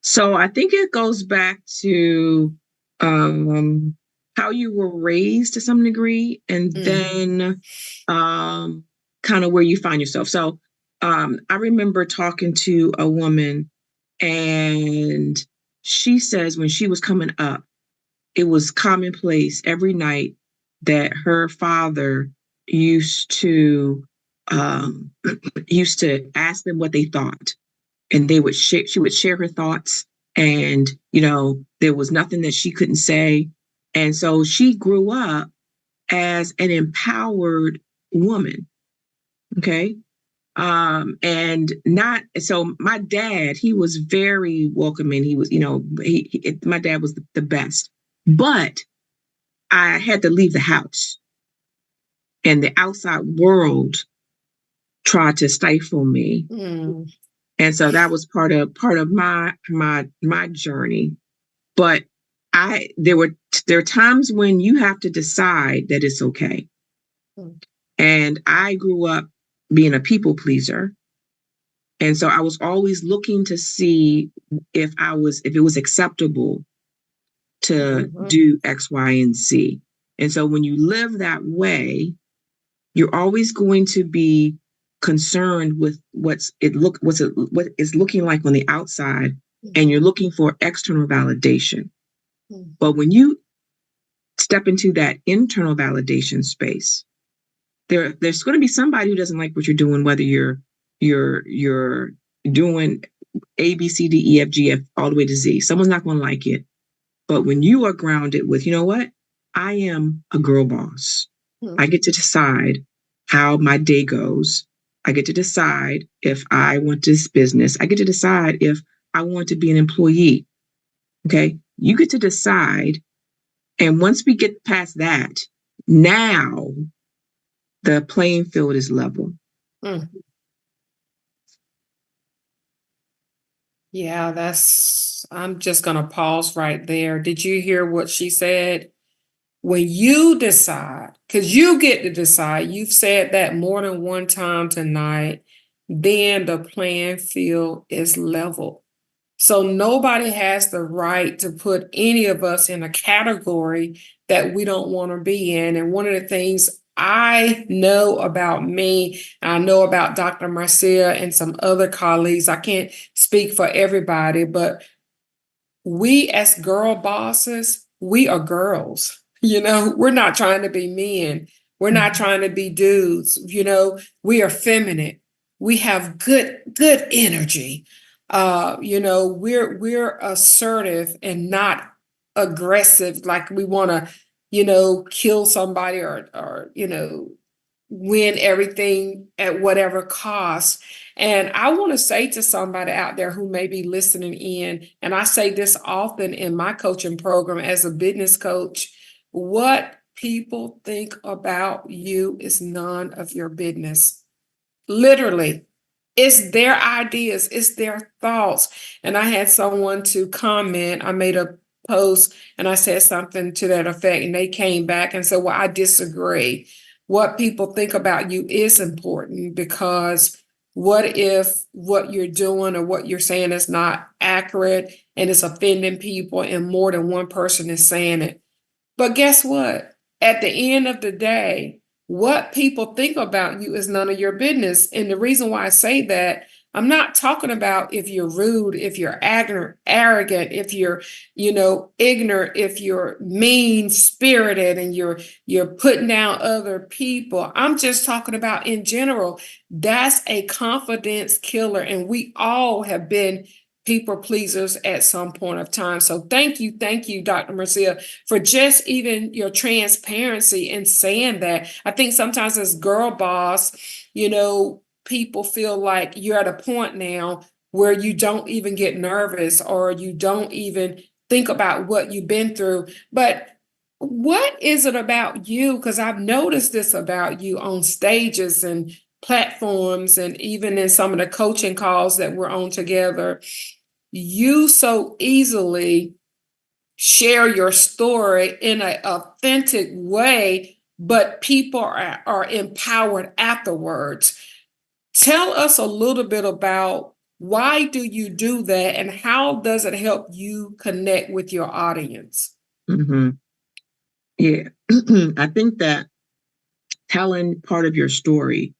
So I think it goes back to how you were raised to some degree, and then kind of where you find yourself. So I remember talking to a woman, and she says when she was coming up, it was commonplace every night that her father used to um, used to ask them what they thought, and they would share. She would share her thoughts, and there was nothing that she couldn't say, and so she grew up as an empowered woman. Okay. And not so my dad, he was very welcoming. He was, my dad was the best, but I had to leave the house, and the outside world tried to stifle me. Mm. And so that was part of my journey. But there are times when you have to decide that it's okay. Mm. And I grew up being a people pleaser. And so I was always looking to see if it was acceptable to do X, Y, and Z. And so when you live that way, you're always going to be concerned with what it's looking like on the outside, and you're looking for external validation. But when you step into that internal validation space, there's going to be somebody who doesn't like what you're doing, whether you're doing A, B, C, D, E, F, G, F, all the way to Z. Someone's not going to like it. But when you are grounded with, you know what? I am a girl boss. Mm-hmm. I get to decide how my day goes. I get to decide if I want this business. I get to decide if I want to be an employee. Okay. You get to decide. And once we get past that, now the playing field is level. Mm. Yeah, I'm just going to pause right there. Did you hear what she said? When you decide, because you get to decide, you've said that more than one time tonight, then the playing field is level. So nobody has the right to put any of us in a category that we don't want to be in. And one of the things I know about me, I know about Dr. Marcea and some other colleagues, I can't speak for everybody, but we as girl bosses, we are girls. We're not trying to be men. We're not trying to be dudes. We are feminine. We have good energy. We're assertive and not aggressive, like we want to, kill somebody or win everything at whatever cost. And I want to say to somebody out there who may be listening in, and I say this often in my coaching program as a business coach, what people think about you is none of your business. Literally, it's their ideas, it's their thoughts. And I had someone to comment, I made a post and I said something to that effect, and they came back and said, well, I disagree. What people think about you is important, because what if what you're doing or what you're saying is not accurate and it's offending people and more than one person is saying it? But guess what? At the end of the day, what people think about you is none of your business. And the reason why I say that, I'm not talking about if you're rude, if you're arrogant, if you're, ignorant, if you're mean spirited and you're putting down other people. I'm just talking about in general. That's a confidence killer. And we all have been people pleasers at some point of time. So thank you, Dr. Marcea, for just even your transparency in saying that. I think sometimes as girl boss, people feel like you're at a point now where you don't even get nervous or you don't even think about what you've been through. But what is it about you? Because I've noticed this about you on stages and platforms and even in some of the coaching calls that we're on together. You so easily share your story in an authentic way, but people are empowered afterwards. Tell us a little bit about why do you do that and how does it help you connect with your audience? Mm-hmm. Yeah, I think that telling part of your story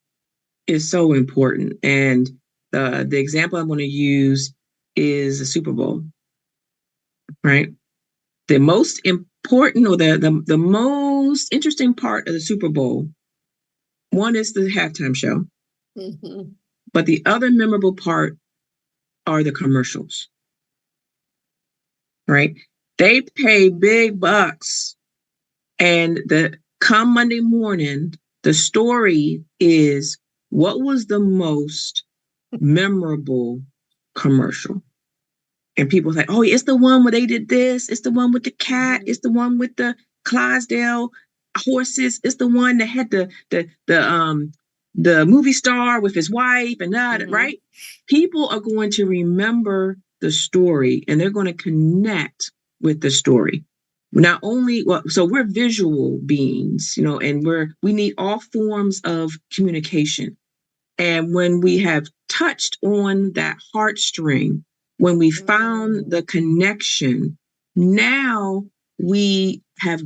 is so important. And the example I'm going to use is the Super Bowl, right? The most important or the most interesting part of the Super Bowl, one is the halftime show, but the other memorable part are the commercials, right? They pay big bucks, and the come Monday morning, the story is what was the most memorable commercial. And people say, oh, it's the one where they did this. It's the one with the cat. It's the one with the Clydesdale horses. It's the one that had the movie star with his wife and that, right? People are going to remember the story and they're going to connect with the story. Not only, well, so we're visual beings, and we need all forms of communication. And when we have touched on that heartstring, when we found the connection, now we have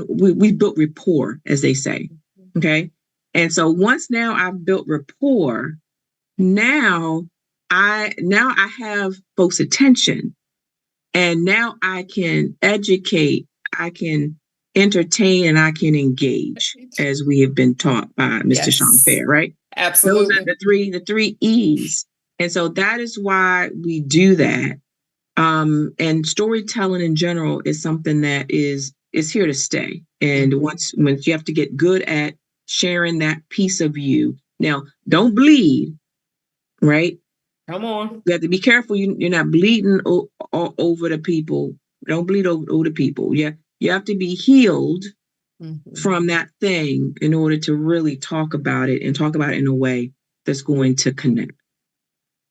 we built rapport, as they say. Okay. And so once now I've built rapport, now I have folks' attention, and now I can educate, I can entertain, and I can engage, as we have been taught by Mr. Sean Fair, right? Absolutely. Those are the three E's. And so that is why we do that. And storytelling in general is something that is here to stay. And once you have to get good at sharing that piece of you. Now, don't bleed, right? Come on. You have to be careful. You're not bleeding over the people. Don't bleed over the people. Yeah, you have to be healed from that thing in order to really talk about it, and talk about it in a way that's going to connect.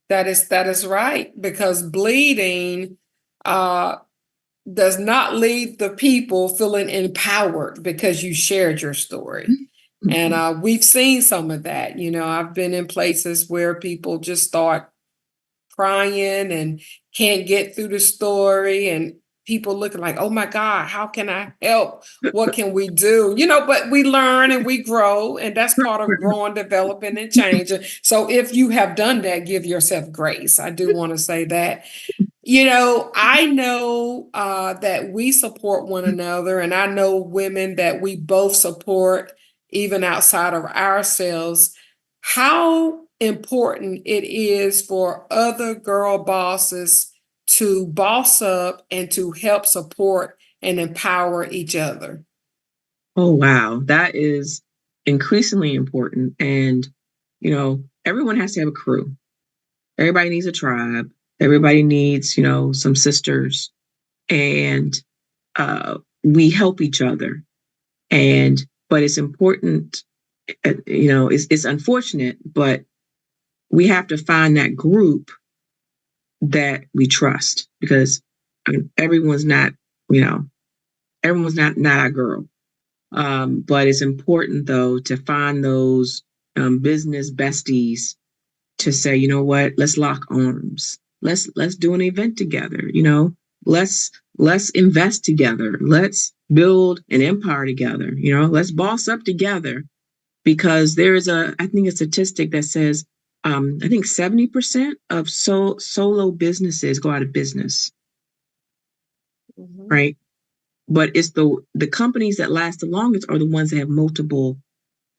That is right, because bleeding does not leave the people feeling empowered because you shared your story. And we've seen some of that. I've been in places where people just start crying and can't get through the story, and people looking like, oh my God, how can I help? What can we do? But we learn and we grow, and that's part of growing, developing, and changing. So if you have done that, give yourself grace. I do want to say that. I know that we support one another, and I know women that we both support even outside of ourselves. How important it is for other girl bosses to boss up and to help support and empower each other. Oh, wow. That is increasingly important. And, everyone has to have a crew. Everybody needs a tribe. Everybody needs, some sisters. And we help each other. But it's important, it's unfortunate, but we have to find that group that we trust, because everyone's not our girl. But it's important, though, to find those business besties to say, you know what, let's lock arms. Let's do an event together. Let's invest together. Let's build an empire together. Let's boss up together, because there is I think a statistic that says, I think 70% of solo businesses go out of business, right? But it's the companies that last the longest are the ones that have multiple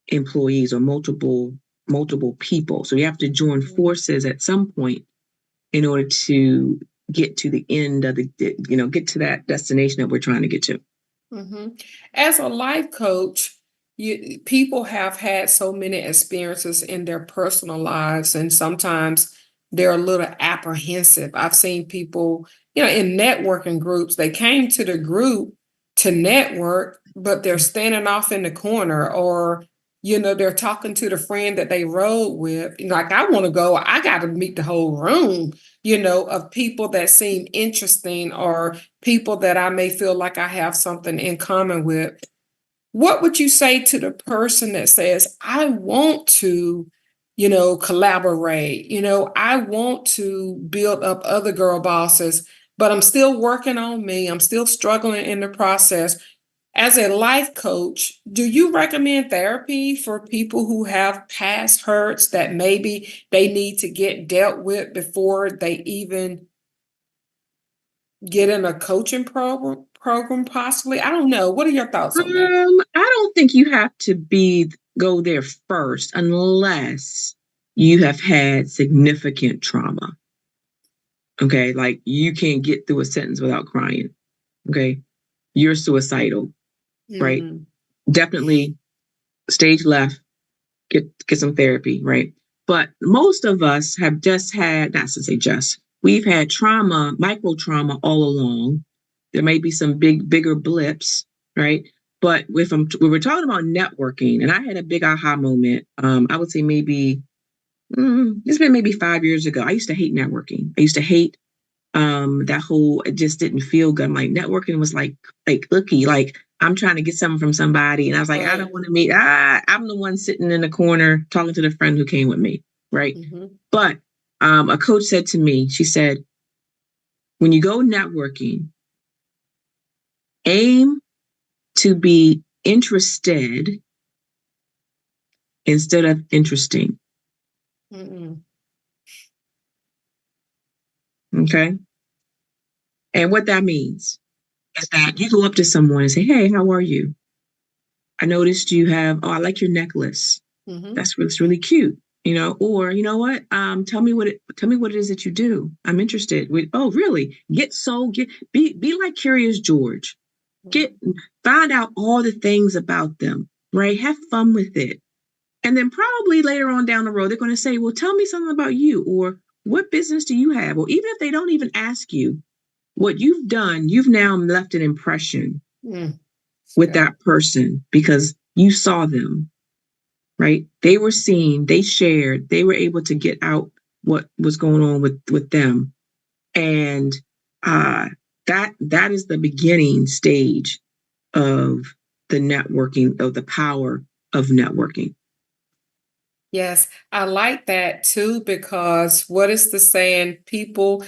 employees or multiple people. So you have to join forces at some point in order to get to the end of get to that destination that we're trying to get to. As a life coach, people have had so many experiences in their personal lives, and sometimes they're a little apprehensive. I've seen people, in networking groups, they came to the group to network, but they're standing off in the corner, or they're talking to the friend that they rode with. Like, I want to go, I got to meet the whole room, of people that seem interesting, or people that I may feel like I have something in common with. What would you say to the person that says, I want to, collaborate, I want to build up other girl bosses, but I'm still working on me. I'm still struggling in the process. As a life coach, do you recommend therapy for people who have past hurts that maybe they need to get dealt with before they even get in a coaching program? program possibly? I don't know. What are your thoughts on that? I don't think you have to go there first unless you have had significant trauma. Okay, like you can't get through a sentence without crying. Okay, you're suicidal, right? Mm-hmm. Definitely stage left, get some therapy, right? But most of us have just had, not to say just, we've had trauma, micro trauma all along. There may be some bigger blips, right? But we were talking about networking, and I had a big aha moment. I would say maybe it's been maybe 5 years ago. I used to hate networking. I used to hate that whole, it just didn't feel good. I'm like, networking was like icky, like I'm trying to get something from somebody, and I was like, I don't Right. want to meet. I'm the one sitting in the corner talking to the friend who came with me, right? Mm-hmm. But a coach said to me, she said, when you go networking, aim to be interested instead of interesting. Mm-hmm. Okay. And what that means is that you go up to someone and say, hey, how are you? I noticed you have, oh, I like your necklace. Mm-hmm. That's really cute. Or you know what? Tell me what it is that you do. I'm interested. Oh, really? Be like Curious George. Get Find out all the things about them, right? Have fun with it. And then probably later on down the road, they're going to say, well, tell me something about you, or what business do you have? Or even if they don't even ask you what you've done, you've now left an impression Mm. with Yeah. that person because you saw them, right? They were seen, they shared, they were able to get out what was going on with them. And uh that is the beginning stage of the networking, of the power of networking. Yes, I like that too, because what is the saying? People,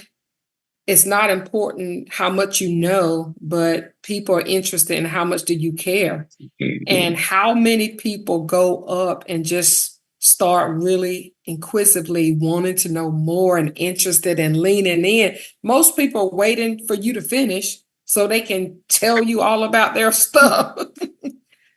it's not important how much you know, but people are interested in how much do you care. Yeah. And how many people go up and just start really inquisitively wanting to know more and interested and leaning in. Most people are waiting for you to finish so they can tell you all about their stuff.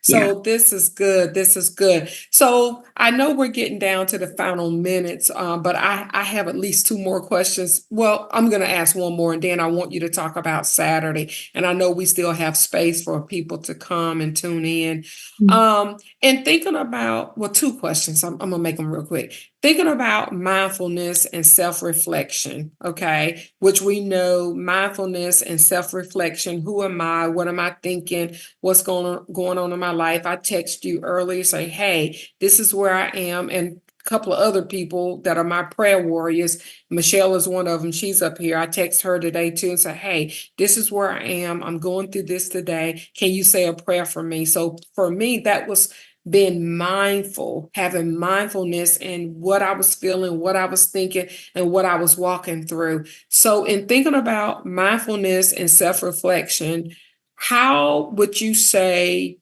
Yeah. So this is good. This is good. So I know we're getting down to the final minutes, but I have at least two more questions. Well, I'm going to ask one more, and then I want you to talk about Saturday. And I know we still have space for people to come and tune in. And thinking about, well, two questions. I'm going to make them real quick. Thinking about mindfulness and self-reflection, okay, which we know mindfulness and self-reflection. Who am I? What am I thinking? What's going on in my life? I text you earlier, say, hey, this is where I am. And a couple of other people that are my prayer warriors. Michelle is one of them. She's up here. I text her today too and say, hey, this is where I am. I'm going through this today. Can you say a prayer for me? So for me, that was being mindful, having mindfulness in what I was feeling, what I was thinking, and what I was walking through. So, in thinking about mindfulness and self reflection, how would you say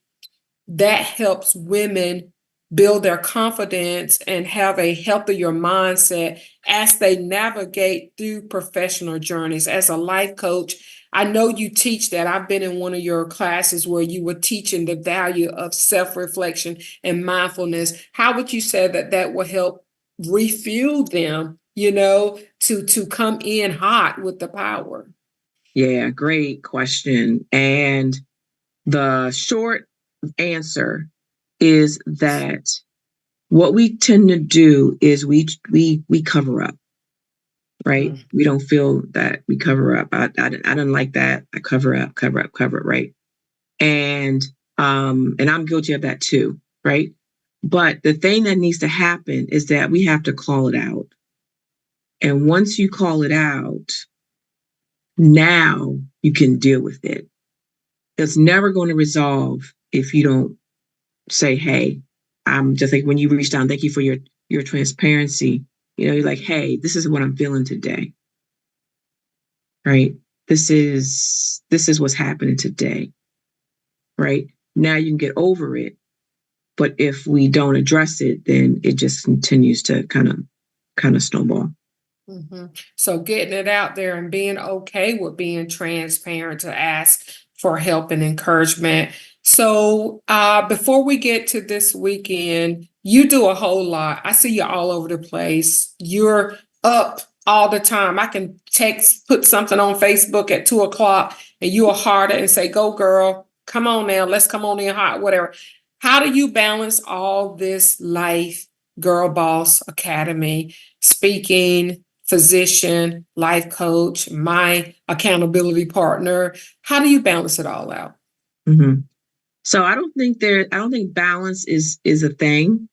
that helps women build their confidence and have a healthier mindset as they navigate through professional journeys? As a life coach, I know you teach that. I've been in one of your classes where you were teaching the value of self-reflection and mindfulness. How would you say that that will help refuel them, to come in hot with the power? Yeah, great question. And the short answer is that what we tend to do is we cover up, right? Mm. We don't feel that we cover up. I don't like that. I cover up, cover up, right? And I'm guilty of that too, right? But the thing that needs to happen is that we have to call it out. And once you call it out, now you can deal with it. It's never going to resolve if you don't say, hey, I'm just like when you reached out, thank you for your transparency. You're like, hey, this is what I'm feeling today. Right? This is what's happening today. Right? Now you can get over it. But if we don't address it, then it just continues to kind of snowball. So getting it out there and being okay with being transparent to ask for help and encouragement. So before we get to this weekend, you do a whole lot. I see you all over the place. You're up all the time. I can put something on Facebook at 2:00 and you are harder and say, go girl, come on now, let's come on in hot, whatever. How do you balance all this life, Girl Boss Academy, speaking, physician, life coach, my accountability partner? How do you balance it all out? Mm-hmm. So I don't think balance is a thing.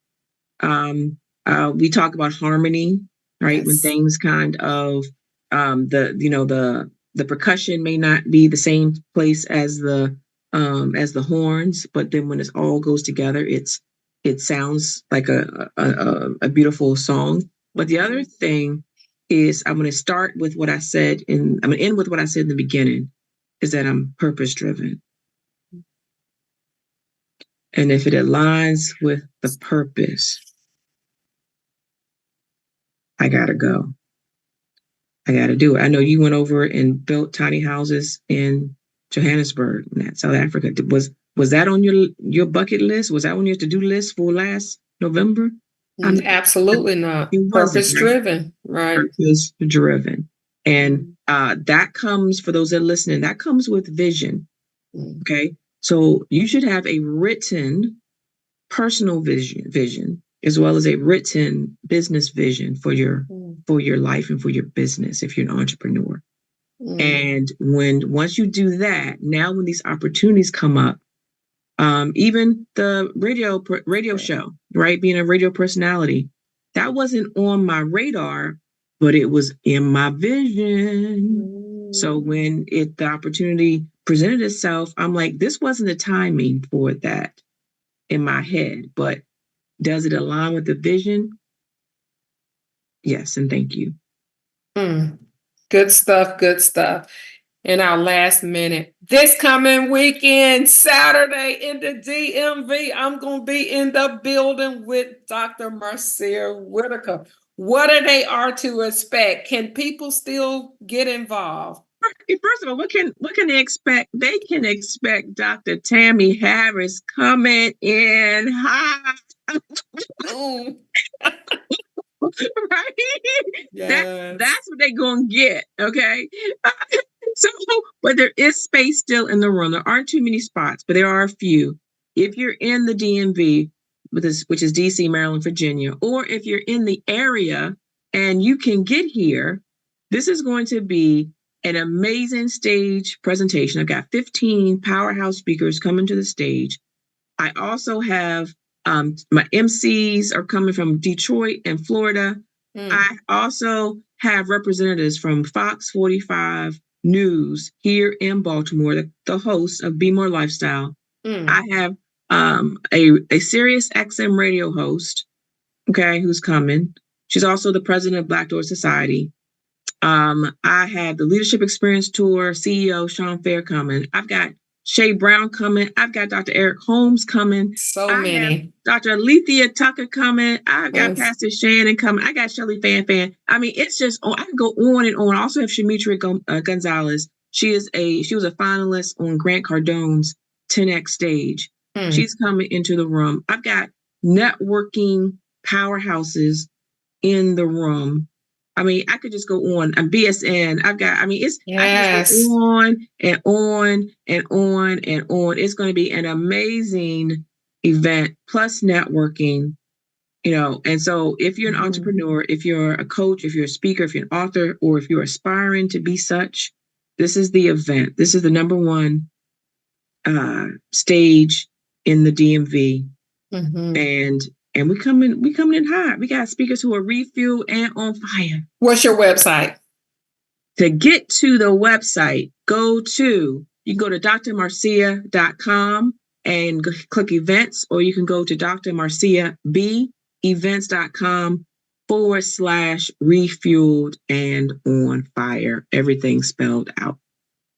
We talk about harmony, right? Yes. When things kind of the percussion may not be the same place as the horns, but then when it all goes together, it sounds like a beautiful song. But the other thing is, I'm going to start with what I said, and I'm going to end with what I said in the beginning, is that I'm purpose driven. And if it aligns with the purpose, I got to go. I got to do it. I know you went over and built tiny houses in Johannesburg, South Africa. Was that on your bucket list? Was that on your to-do list for last November? Absolutely not. It wasn't, Purpose driven, right? Purpose driven. And that comes, for those that are listening, that comes with vision. Okay. So you should have a written personal vision, as well as a written business vision for your life and for your business if you're an entrepreneur. And once you do that, now when these opportunities come up, even the radio show, right, being a radio personality, that wasn't on my radar, but it was in my vision. So when the opportunity presented itself, I'm like, this wasn't the timing for that in my head, but does it align with the vision? Yes, and thank you. Good stuff, good stuff. In our last minute, this coming weekend, Saturday in the DMV, I'm going to be in the building with Dr. Marcea Whitaker. What are to expect? Can people still get involved? First of all, what can they expect? They can expect Dr. Tammie Harris coming in hot. Right? Yes. That's what they're gonna get. Okay. So, but there is space still in the room. There aren't too many spots, but there are a few. If you're in the DMV, which is DC, Maryland, Virginia, or if you're in the area and you can get here, this is going to be an amazing stage presentation. I've got 15 powerhouse speakers coming to the stage. I also have my MCs are coming from Detroit and Florida. I also have representatives from Fox 45 News here in Baltimore, the host of Be More Lifestyle. I have a Sirius XM radio host, okay, who's coming. She's also the president of Black Door Society. I have the Leadership Experience Tour CEO Sean Fair coming. I've got Shay Brown coming. I've got Dr. Eric Holmes coming. So many. Dr. Alethea Tucker coming. I've got Pastor Shannon coming. I got Shelly Fan. I mean, it's just, I can go on and on. I also have Shamitri Gonzalez. She was a finalist on Grant Cardone's 10X stage. She's coming into the room. I've got networking powerhouses in the room. I mean, I could just go on. I'm BSN. I can just go on and on and on and on. It's going to be an amazing event, plus networking, And so if you're an entrepreneur, if you're a coach, if you're a speaker, if you're an author, or if you're aspiring to be such, this is the event. This is the number one stage in the DMV. And we coming in hot. We got speakers who are refueled and on fire. What's your website? To get to the website, you can go to drmarcea.com and click events, or you can go to drmarceabevents.com/refueled and on fire. Everything spelled out.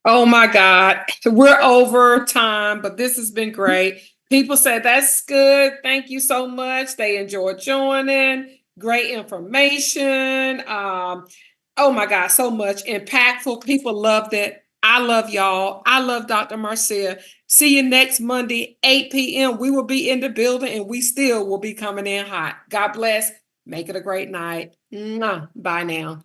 Oh my God. We're over time, but this has been great. People said, that's good. Thank you so much. They enjoyed joining. Great information. Oh my God, so much impactful. People loved it. I love y'all. I love Dr. Marcea. See you next Monday, 8 p.m. We will be in the building and we still will be coming in hot. God bless. Make it a great night. Mwah. Bye now.